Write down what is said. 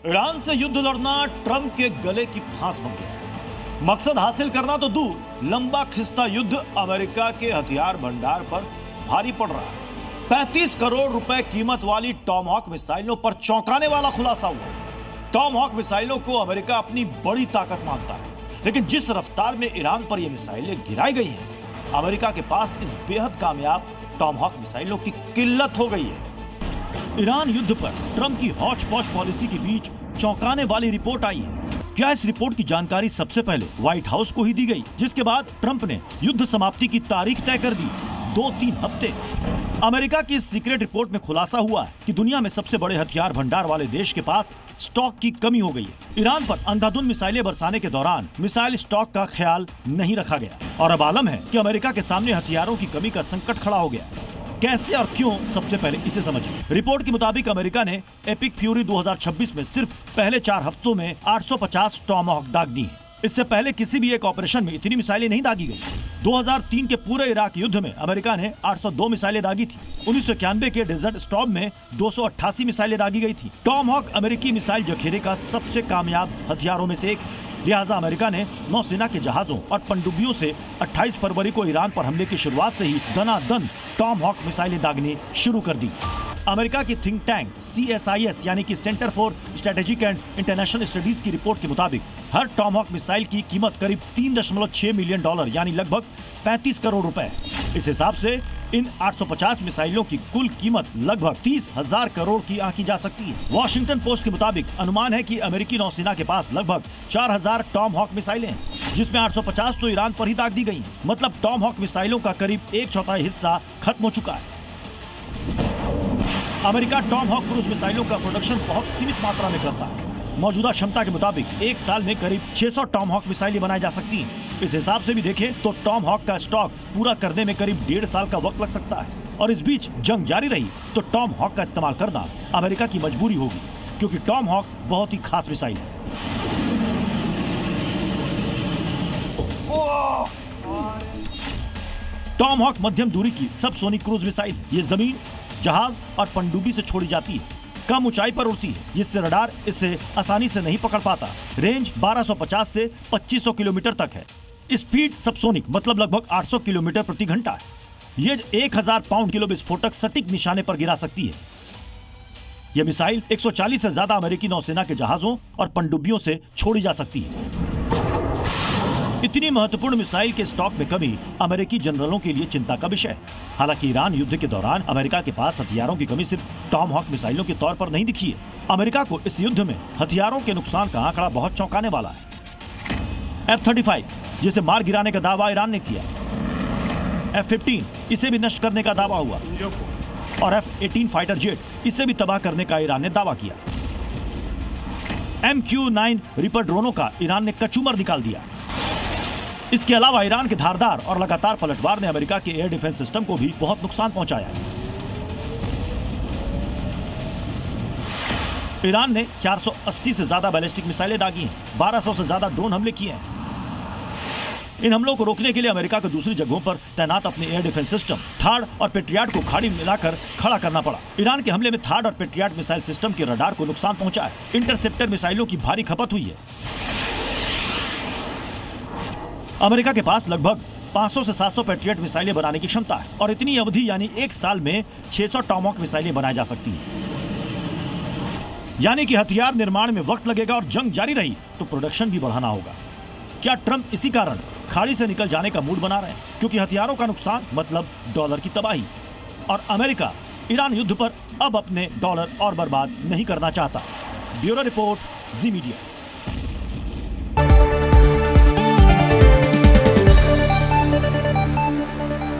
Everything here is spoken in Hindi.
ईरान से युद्ध लड़ना ट्रंप के गले की फांस बन गया है। मकसद हासिल करना तो दूर, लंबा खिंचता युद्ध अमेरिका के हथियार भंडार पर भारी पड़ रहा है। 35 करोड़ रुपए कीमत वाली टॉमहॉक मिसाइलों पर चौंकाने वाला खुलासा हुआ है। टॉमहॉक मिसाइलों को अमेरिका अपनी बड़ी ताकत मानता है, लेकिन जिस रफ्तार में ईरान पर यह मिसाइलें गिराई गई हैं, अमेरिका के पास इस बेहद कामयाब टॉमहॉक मिसाइलों की किल्लत हो गई है। ईरान युद्ध पर ट्रंप की हौच पौच पॉलिसी के बीच चौंकाने वाली रिपोर्ट आई है। क्या इस रिपोर्ट की जानकारी सबसे पहले व्हाइट हाउस को ही दी गई, जिसके बाद ट्रंप ने युद्ध समाप्ति की तारीख तय कर दी? 2-3 हफ्ते। अमेरिका की इस सीक्रेट रिपोर्ट में खुलासा हुआ है कि दुनिया में सबसे बड़े हथियार भंडार वाले देश के पास स्टॉक की कमी हो गई है। ईरान पर अंधाधुंध मिसाइलें बरसाने के दौरान मिसाइल स्टॉक का ख्याल नहीं रखा गया और अब आलम है कि अमेरिका के सामने हथियारों की कमी का संकट खड़ा हो गया। कैसे और क्यों, सबसे पहले इसे समझिए। रिपोर्ट के मुताबिक अमेरिका ने एपिक फ्यूरी 2026 में सिर्फ पहले 4 हफ्तों में 850 टॉमहॉक दाग दी है। इससे पहले किसी भी एक ऑपरेशन में इतनी मिसाइलें नहीं दागी गई। 2003 के पूरे इराक युद्ध में अमेरिका ने 802 मिसाइलें दागी थी। 1991 के डेजर्ट स्टॉर्म में 288 मिसाइलें दागी गई थी। टॉमहॉक अमेरिकी मिसाइल जखीरे का सबसे कामयाब हथियारों में से एक है। लिहाजा अमेरिका ने नौसेना के जहाजों और पनडुब्बियों से 28 फरवरी को ईरान पर हमले की शुरुआत से ही दनादन टॉमहॉक मिसाइलें दागनी शुरू कर दी। अमेरिका की थिंक टैंक CSIS यानी कि centre for strategic and international studies की रिपोर्ट के मुताबिक हर टॉमहॉक मिसाइल की कीमत करीब $3.6 मिलियन यानी लगभग 35 करोड़ रुपए। इस हिसाब से इन 850 मिसाइलों की कुल कीमत लगभग 30,000 करोड़ की आंकी जा सकती है। वॉशिंगटन पोस्ट के मुताबिक अनुमान है कि अमेरिकी नौसेना के पास लगभग 4,000 टॉमहॉक मिसाइलें हैं, जिसमें 850 तो ईरान पर ही दाग दी गई हैं। मतलब टॉमहॉक मिसाइलों का करीब 1/4 हिस्सा खत्म हो चुका है। अमेरिका टॉमहॉक क्रूज मिसाइलों का प्रोडक्शन बहुत सीमित मात्रा में करता है। मौजूदा क्षमता के मुताबिक एक साल में करीब 600 टॉमहॉक मिसाइलें बनाई जा सकती हैं। इस हिसाब से भी देखें तो टॉमहॉक का स्टॉक पूरा करने में करीब 1.5 साल का वक्त लग सकता है। और इस बीच जंग जारी रही तो टॉमहॉक का इस्तेमाल करना अमेरिका की मजबूरी होगी, क्योंकि टॉमहॉक बहुत ही खास मिसाइल है। टॉमहॉक मध्यम दूरी की सबसोनिक क्रूज मिसाइल। ये जमीन, जहाज और पनडुब्बी से छोड़ी जाती है। कम ऊंचाई पर उड़ती है, जिससे रडार इसे आसानी से नहीं पकड़ पाता। रेंज 1250 से 2500 किलोमीटर तक है। स्पीड सबसोनिक मतलब लगभग 800 किलोमीटर प्रति घंटा है। ये 1000 पाउंड किलो विस्फोटक सटीक निशाने पर गिरा सकती है। यह मिसाइल 140 से ज्यादा अमेरिकी नौसेना के जहाजों और पनडुब्बियों से छोड़ी जा सकती है। इतनी महत्वपूर्ण मिसाइल के स्टॉक में कमी अमेरिकी जनरलों के लिए चिंता का विषय है। हालांकि ईरान युद्ध के दौरान अमेरिका के पास हथियारों की कमी सिर्फ टॉमहॉक मिसाइलों के तौर पर नहीं दिखी है। अमेरिका को इस युद्ध में हथियारों के नुकसान का आंकड़ा बहुत चौंकाने वाला है। F-35 जिसे मार गिराने का दावा ईरान ने किया, F-15 इसे भी नष्ट करने का दावा हुआ और F-18 फाइटर जेट इसे भी तबाह करने का ईरान ने दावा किया। MQ-9 रिपर ड्रोनों का ईरान ने कचूमर निकाल दिया। इसके अलावा ईरान के धारदार और लगातार पलटवार ने अमेरिका के एयर डिफेंस सिस्टम को भी बहुत नुकसान पहुंचाया। ईरान ने 480 से ज्यादा बैलिस्टिक मिसाइलें दागी हैं, 1200 से ज्यादा ड्रोन हमले किए हैं। इन हमलों को रोकने के लिए अमेरिका को दूसरी जगहों पर तैनात अपने एयर डिफेंस सिस्टम थार्ड और पेट्रियाट को खाड़ी में मिलाकर खड़ा करना पड़ा। ईरान के हमले में थार्ड और पेट्रियाट मिसाइल सिस्टम के रडार को नुकसान पहुंचा है। इंटरसेप्टर मिसाइलों की भारी खपत हुई है। अमेरिका के पास लगभग 500 से 700 पेट्रियट मिसाइलें बनाने की क्षमता है और इतनी अवधि यानी एक साल में 600 टॉमहॉक मिसाइलें बनाई जा सकती हैं। यानी कि हथियार निर्माण में वक्त लगेगा और जंग जारी रही तो प्रोडक्शन भी बढ़ाना होगा। क्या ट्रंप इसी कारण खाड़ी से निकल जाने का मूड बना रहे हैं, क्योंकि हथियारों का नुकसान मतलब डॉलर की तबाही, और अमेरिका ईरान युद्ध पर अब अपने डॉलर और बर्बाद नहीं करना चाहता। ब्यूरो रिपोर्ट, जी मीडिया।